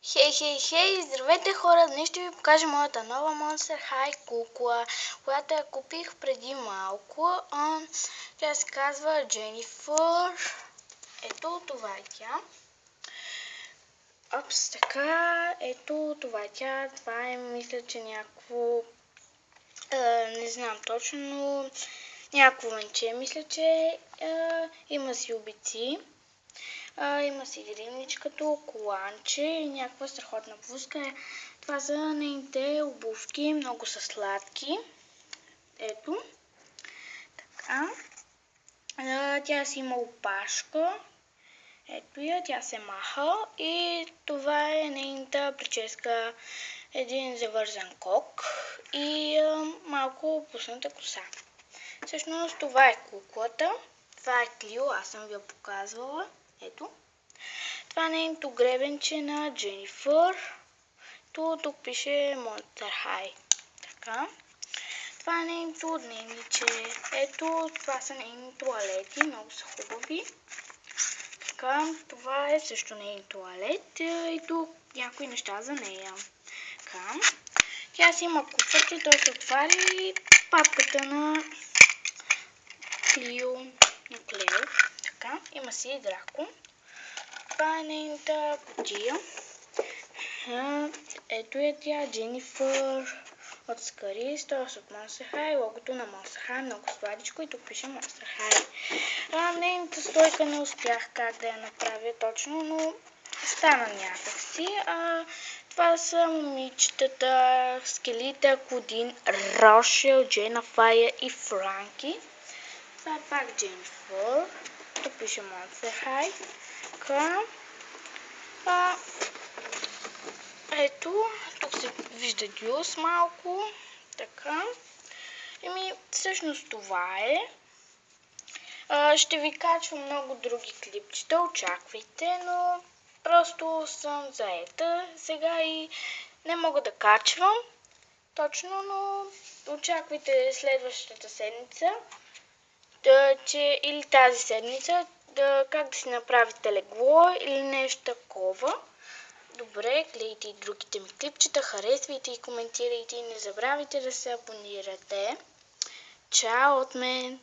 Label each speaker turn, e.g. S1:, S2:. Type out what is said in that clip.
S1: Хей, здравейте хора! Днес ще ви покажа моята нова Monster High кукла, която я купих преди малко. Тя се казва Дженифър. Ето това е тя. Опс, така, ето това е тя. Това е, мисля, че някакво... не знам точно, но някакво венче. Мисля, че има си обици. Има си гривничкато, коланче и някаква страхотна блузка. Това са нейните обувки, много са сладки. Ето. Така. Тя си има опашка. Ето я, тя се маха. И това е нейната прическа. Един завързан кок и малко пусната коса. Всъщност това е куклата. Това е Клио, аз съм ви я показвала. Ето. Това е нейното гребенче на Дженифър. Тук пише Monster High. Така. Това е нейното дневниче. Ето, това са нейни тоалети. Много са хубави. Така, това е също нейни тоалет. И тук някои неща за нея. Така. Тя си има куфърче, той се отваря папката на Клио, на Клео. Така, има си и Драко. Това е нейната кутия. Ето е тя, Дженифър от Скарис, т.е. от Monster High, логото на Monster High, много сладичко и тук пише Monster High. Нейната стойка не успях как да я направя точно, но стана някакси. Това са момичетата, Скелита, Клодин, Рошел, Джена, Фая и Франки. Това е пак Дженифър. Тук пише Monster High. Така. Ето, тук се вижда Дюс малко. Така. Всъщност това е. Ще ви качвам много други клипчета, очаквайте, но просто съм заета сега и не мога да качвам точно, но очаквайте следващата седмица, или тази седмица, как да си направите легло или нещо такова. Добре, гледайте и другите ми клипчета, харесвайте и коментирайте и не забравяйте да се абонирате. Чао от мен!